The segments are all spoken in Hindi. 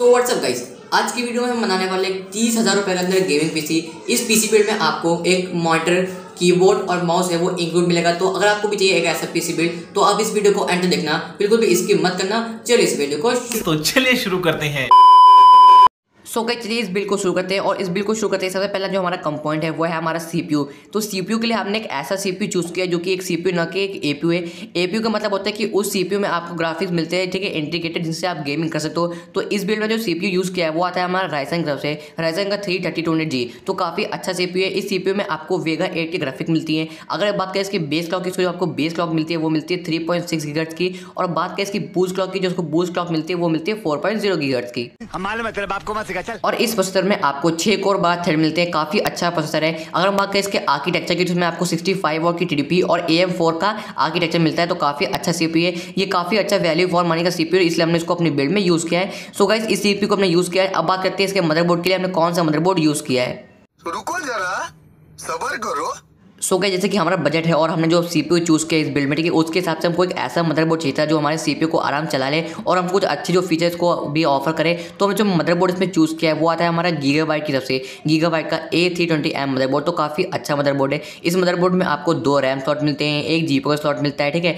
तो व्हाट्सअप गाइस, आज की वीडियो में हम बनाने वाले 30,000 रुपये के अंदर गेमिंग पीसी। इस पीसी बिल्ड में आपको एक मॉनिटर, कीबोर्ड और माउस है वो इंक्लूड मिलेगा। तो अगर आपको भी चाहिए एक ऐसा पीसी बिल्ड तो आप इस वीडियो को एंड देखना, बिल्कुल भी स्किप मत करना। चलिए इस वीडियो को चलिए शुरू करते हैं। सो गाइस, चलिए इस बिल को शुरू करते हैं। और इस बिल को शुरू करते हैं सबसे पहला जो हमारा कंपोनेंट है वो है हमारा सीपीयू। तो सीपीयू के लिए हमने एक ऐसा सीपीयू चूज किया जो कि एक सीपीयू ना कि एक एपीयू है। एपीयू का मतलब होता है कि उस सीपीयू में आपको ग्राफिक्स मिलते हैं, ठीक है, इंटीग्रेटेड, जिनसे आप गेमिंग कर सकते हो। तो इस बिल में जो सीपीयू यूज किया है वो आता है हमारा राइजन की तरफ से, राइजन का 33200G। तो काफी अच्छा सीपीयू है। इस सीपीयू में आपको वेगा 8 की ग्राफिक मिलती है। अगर बात करें इसकी बेस क्लॉक की, जो आपको बेस क्लॉक मिलती है वो मिलती है 3.6 गीगाहर्ट्ज की। और बात करें इसकी बूस्ट क्लॉक की, जो उसको बूस्ट क्लॉक मिलती है वो मिलती है 4.0 गीगाहर्ट्ज की। हमारे मतलब आपको मत सिखा चल। और इस प्रोसेसर में आपको 6 कोर 12 थ्रेड मिलते हैं। काफी अच्छा प्रोसेसर है। अगर हम बात करें इसके आर्किटेक्चर की, जिसमें आपको 65 वॉट की टीडीपी और AM4 का आर्किटेक्चर मिलता है। तो काफी अच्छा सीपीयू है। ये काफी अच्छा वैल्यू फॉर मनी का सीपीयू है, इसलिए हमने इसको अपनी बिल्ड में यूज किया है। सो गाइस, इस सीपीयू को हमने यूज किया है। अब बात करते हैं इसके मदरबोर्ड के लिए हमने कौन सा मदरबोर्ड यूज किया है। रुको जरा, सब्र करो। सो गाइस, जैसे कि हमारा बजट है और हमने जो सीपीयू चूज किया इस बिल्ड में, ठीक है, उसके हिसाब से हमको एक ऐसा मदरबोर्ड चाहिए था जो हमारे सीपीयू को आराम चला ले और हमको कुछ अच्छे जो फीचर्स को भी ऑफर करे। तो हमने जो मदरबोर्ड इसमें चूज किया है वो आता है हमारा गीगाबाइट की तरफ से, गीगाबाइट का A320M मदरबोर्ड। तो काफी अच्छा मदरबोर्ड है। इस मदरबोर्ड में आपको 2 रैम स्लॉट मिलते हैं, एक जीपीयू का स्लॉट मिलता है, ठीक है,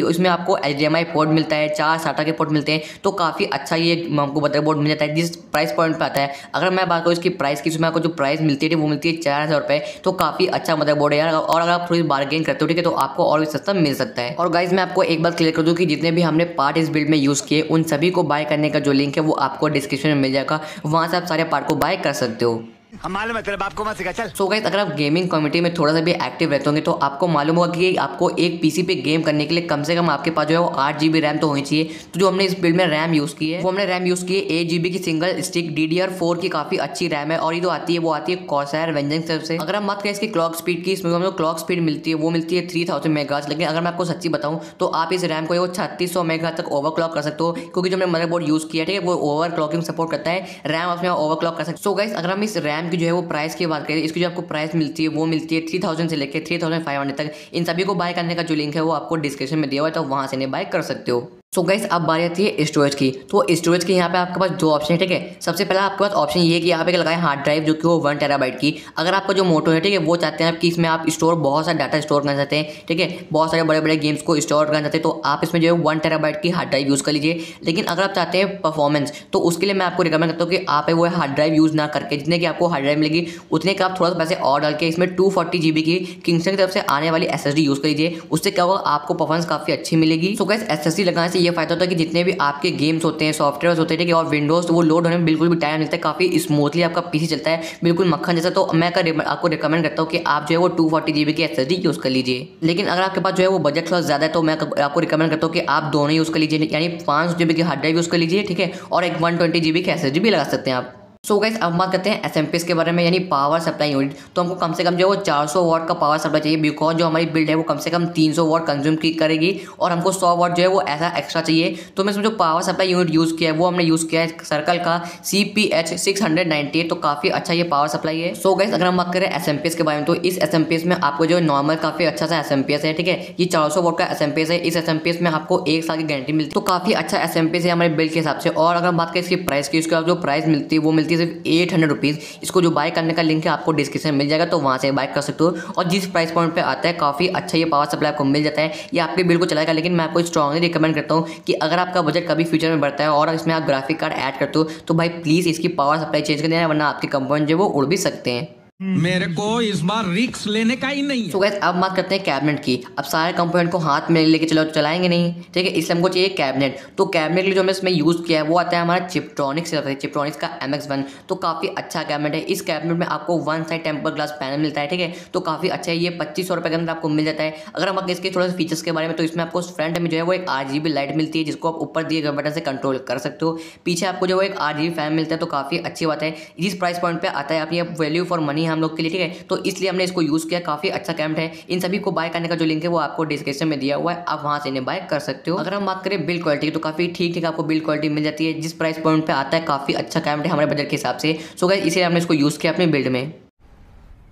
इसमें आपको HDMI पोर्ट मिलता है, 4 SATA के पोर्ट मिलते हैं। तो काफी अच्छा ये हमको मदरबोर्ड मिल जाता है जिस प्राइस पॉइंट पे आता है। अगर मैं बात करूँ इसकी प्राइस की, इसमें आपको जो प्राइस मिलती है वो मिलती है 4,000 रुपये। तो काफी अच्छा मदरबोर्ड है यार। और अगर आप थोड़ी बार्गेन करते हो, ठीक है, तो आपको और भी सस्ता मिल सकता है। और गाइस, मैं आपको एक बात क्लियर कर दूं कि जितने भी हमने पार्ट इस बिल्ड में यूज किए उन सभी को बाय करने का जो लिंक है वो आपको डिस्क्रिप्शन में मिल जाएगा। वहां से आप सारे पार्ट को बाय कर सकते हो। हमारे मतलब आपको मत सिखा चल। सो गाइस, अगर आप गेमिंग कम्युनिटी में थोड़ा सा भी एक्टिव रहते होंगे तो आपको मालूम होगा कि आपको एक पीसी पे गेम करने के लिए कम से कम आपके पास जो है वो 8 GB रैम तो होनी चाहिए। तो जो हमने इस बिल्ड में रैम यूज की है वो हमने रैम यूज की है 8 GB की सिंगल स्टिक DDR4 की। काफी अच्छी रैम है। और ये जो आती है वो आती है कॉर्सैर वेंजेंस तरफ से। अगर हम बात करें इसकी क्लॉक स्पीड की, इसमें हमें क्लॉक स्पीड मिलती है वो मिलती है 3000 मेगाहर्ट्ज। लेकिन अगर मैं आपको सच्ची बताऊं तो आप इस रैम को 3600 मेगाहर्ट्ज तक ओवरक्लॉक कर सकते हो, क्योंकि जो हमने मदरबोर्ड यूज किया, ठीक है, वो ओवरक्लॉकिंग सपोर्ट करता है। रैम उसमें ओवरक्लॉक कर सकते हो। सो गाइस, अगर हम इस रैम की जो है वो प्राइस की बात करें, इसकी जो आपको प्राइस मिलती है वो मिलती है 3000 से लेकर 3500 तक। इन सभी को बाय करने का जो लिंक है वो आपको डिस्क्रिप्शन में दिया हुआ है, तो वहां से इन्हें बाय कर सकते हो। सो गाइस, अब बारी आती है स्टोरेज की। तो स्टोरेज के यहाँ पे आपके पास 2 ऑप्शन है, ठीक है। सबसे पहला आपके पास ऑप्शन ये है कि यहाँ पे लगाए हार्ड ड्राइव, जो कि वो 1 TB की। अगर आपका जो मोटो है, ठीक है, वो चाहते हैं कि इसमें आप स्टोर बहुत सारा डाटा स्टोर करना चाहते हैं, ठीक है, बहुत सारे बड़े बड़े गेम्स को स्टोर करना चाहते हैं, तो आप इसमें जो है 1 TB की हार्ड ड्राइव यूज़ कर लीजिए। लेकिन अगर आप चाहते हैं परफॉर्मेंस, तो उसके लिए मैं आपको रिकमेंड करता हूँ कि आप वो हार्ड ड्राइव यूज़ ना करके, जितने की आपको हार्ड ड्राइव मिलेगी उतने का आप थोड़ा सा पैसे और डाल के इसमें 240 GB की किंगस्टन की तरफ से आने वाली SSD यूज़ कर लीजिए। उससे क्या होगा, आपको परफॉर्मेंस काफ़ी अच्छी मिलेगी। सो गाइस, SSD लगाने से ये फायदा होता है कि जितने भी आपके गेम्स होते हैं, सॉफ्टवेयर होते हैं, ठीक है, और विंडोज, तो वो लोड होने में बिल्कुल भी टाइम मिलता है। काफी स्मूथली आपका पीसी चलता है, बिल्कुल मक्खन जैसा। तो मैं आपको रिकमेंड करता हूँ कि आप जो है वो 240 GB की SSD यूज कर लीजिए। लेकिन अगर आपके पास जो है वो बजट थोड़ा ज्यादा है तो मैं आपको रिकमेंड करता हूँ कि आप दोनों यूज कर लीजिए, यानी 500 GB की हार्ड ड्राइव यूज कर लीजिए, ठीक है, और एक 120 GB की SSD भी लगा सकते हैं आप। सो गाइस, अब बात करते हैं SMPS के बारे में, यानी पावर सप्लाई यूनिट। तो हमको कम से कम जो है वो 400 वाट का पावर सप्लाई चाहिए, बिकॉज जो हमारी बिल्ड है वो कम से कम 300 वाट कंज्यूम करेगी और हमको 100 वाट जो है वो ऐसा एक्स्ट्रा चाहिए। तो मैं इसमें जो पावर सप्लाई यूनिट यूज़ किया है वो हमने यूज़ किया है सर्कल का CPH698। तो काफ़ी अच्छा ये पावर सप्लाई है। सो गाइस, अगर हम बात करें SMPS के बारे में, तो इस SMPS में आपको जो नॉर्मल काफ़ी अच्छा सा SMPS है, ठीक है, ये 400 वाट का SMPS है। इस SMPS में आपको 1 साल की गारंटी मिलती है। तो काफ़ी अच्छा SMPS है हमारे बिल्ड के हिसाब से। और अगर हम बात करें इसकी प्राइस की, उसके जो प्राइस मिलती है वो मिलती है सिर्फ 800 रुपीज़। इसको जो बाय करने का लिंक है आपको डिस्क्रिप्शन में मिल जाएगा, तो वहां से बाय कर सकते हो। और जिस प्राइस पॉइंट पे आता है काफ़ी अच्छा ये पावर सप्लाई आपको मिल जाता है। ये आपके बिल को चलाएगा। लेकिन मैं आपको स्ट्रांगली रिकमेंड करता हूँ कि अगर आपका बजट कभी फ्यूचर में बढ़ता है और इसमें आप ग्राफिक कार्ड ऐड करते हो तो भाई प्लीज़ इसकी पावर सप्लाई चेंज कर देना, वरना आपके कंपोनेंट जो वो उड़ भी सकते हैं। मेरे को इस बार रिस्क लेने का ही नहीं है। सो गाइस, अब बात करते हैं कैबिनेट की। अब सारे कंपोनेंट को हाथ में लेके चलो तो चलाएंगे नहीं, ठीक है, इसलिए हमको चाहिए कैबिनेट। तो कैबिनेट के लिए जो हमने इसमें यूज़ किया है वो आता है हमारा चिपट्रॉनिक्स से, चिपट्रॉनिक्स का MX1। तो काफ़ी अच्छा कैबिनेट है। इस कैबिनेट में आपको 1 साइड टेम्पर ग्लास पैनल मिलता है, ठीक है, तो काफ़ी अच्छा है। ये 2500 रुपये के अंदर आपको मिल जाता है। अगर हम इसके थोड़े से फीचर्स के बारे में, तो इसमें आपको फ्रंट में जो है वो एक RGB लाइट मिलती है जिसको आप ऊपर दिए गए बटन से कंट्रोल कर सकते हो। पीछे आपको जो एक RGB फैन मिलता है। तो काफ़ी अच्छी बात है। जिस प्राइस पॉइंट पर आता है आप, ये वैल्यू फॉर मनी है हम लोग के लिए, ठीक है, तो इसलिए हमने इसको यूज़ किया। काफ़ी अच्छा कैबिनेट है। इन सभी को बाय करने का जो लिंक है वो आपको डिस्क्रिप्शन में दिया हुआ है, आप वहां से इन्हें बाय कर सकते हो। अगर हम बात करें बिल्ड क्वालिटी की, तो काफ़ी ठीक ठीक आपको बिल्ड क्वालिटी मिल जाती है। जिस प्राइस पॉइंट पे आता है काफ़ी अच्छा कैबिनेट है हमारे बजट के हिसाब से। सो गाइस, इसीलिए हमने इसको यूज़ किया अपने बिल्ड में।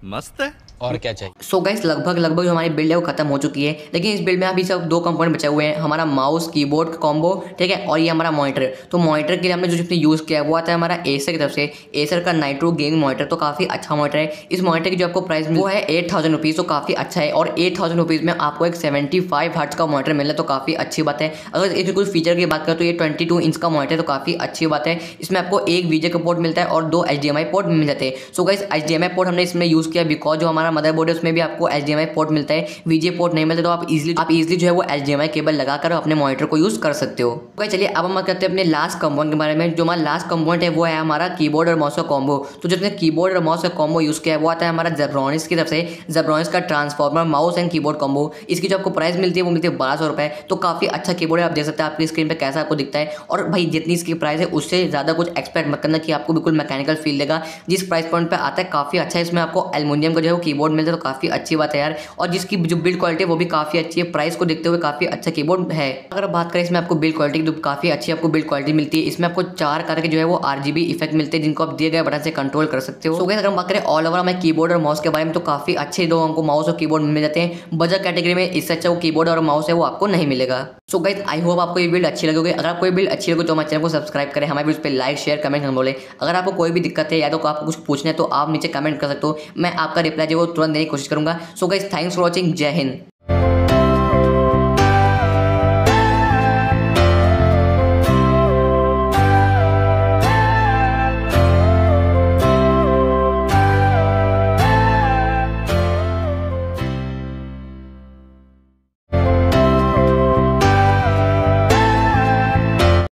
मस्त है। और क्या चाहिए। सो गाइस लगभग जो हमारी बिल्ड है वो खत्म हो चुकी है, लेकिन इस बिल्ड में अभी सब 2 कंपोनेंट बचे हुए हैं, हमारा माउस कीबोर्ड कॉम्बो, ठीक है, और ये हमारा मॉनिटर। तो मॉनिटर के लिए हमने जो जिसने यूज़ किया है वो आता है हमारा एसर की तरफ से, एसर का नाइट्रो गेमिंग मॉनिटर। तो काफ़ी अच्छा मॉनिटर है। इस मॉनिटर की जो आपको प्राइस वो है 8000 रुपीज़, तो काफ़ी अच्छा है। और 8000 रुपीज़ में आपको एक 75 हर्ट्ज का मॉनिटर मिल रहा है, तो काफ़ी अच्छी बात है। अगर इसकी कुछ फीचर की बात करें तो ये 22 इंच का मॉनिटर, तो काफ़ी अच्छी बात है। इसमें आपको एक वीजे का पोर्ट मिलता है और 2 HDMI पोर्ट मिल जाते हैं। सो गाइस HDMI पोर्ट हमने इसमें यूज़ किया बिकॉज जो हमारा मदरबोर्ड है उसमें भी आपको HDMI पोर्ट मिलता है, वीजे पोर्ट नहीं मिलता। तो आप इजीली जो है वो HDMI केबल लगाकर अपने मॉनिटर को यूज़ कर सकते हो। तो चलिए अब हम बात करते हैं अपने लास्ट कंपोनेंट के बारे में। जो हमारा लास्ट कंपोनेंट है वो है हमारा कीबोर्ड और माउस का कॉम्बो। तो जिसने कीबोर्ड और माउस का कॉम्बो यूज़ किया है वो आता है हमारा ज़ेब्रॉनिक्स की तरफ से, ज़ेब्रॉनिक्स का transformer mouse and keyboard combo. इसकी जो आपको प्राइस मिलती है वो मिलती है 1200 रुपये। तो काफ़ी अच्छा कीबोर्ड है, आप देख सकते हैं आपकी स्क्रीन पर कैसा आपको दिखता है। और भाई जितनी इसकी प्राइस है उससे ज़्यादा कुछ एक्सपेक्ट मत करना कि आपको बिल्कुल मैकेनिकल फील देगा। जिस प्राइस पॉइंट पर आता है काफ़ी अच्छा है। इसमें आपको एल्युमिनियम का जो है वो कीबोर्ड मिलता है, तो काफ़ी अच्छी बात है यार। और जिसकी जो बिल्ड क्वालिटी है वो भी काफ़ी अच्छी है, प्राइस को देखते हुए काफ़ी अच्छा कीबोर्ड है। अगर बात करें इसमें आपको बिल्ड क्वालिटी की, तो काफ़ी अच्छी आपको बिल्ड क्वालिटी मिलती है। इसमें आपको 4 तरह के जो है वो RGB इफेक्ट मिलते हैं जिनको आप दिए गए बटन से कंट्रोल कर सकते हो। सो गाइस अगर हम बात करें ऑल ओवर हमें कीबोर्ड और माउस के बारे में, तो काफ़ी अच्छे दो हमको माउस और कीबोर्ड मिल जाते हैं। बजट कैटेगरी में इससे अच्छा वो कीबोर्ड और माउस है वो आपको नहीं मिलेगा। सो गाइस आई होप आपको ये बिल्ड अच्छी लगी होगी। अगर आपको ये बिल्ड अच्छी लगे तो हमारे चैनल को सब्सक्राइब करें, हमारे वीडियो पे लाइक शेयर कमेंट करना बोले। अगर आपको कोई भी दिक्कत है या तो आपको कुछ पूछना है तो आप नीचे कमेंट कर सकते हो, मैं आपका रिप्लाई जो है वो तुरंत देने की कोशिश करूंगा। So guys thanks for watching, जय हिंद।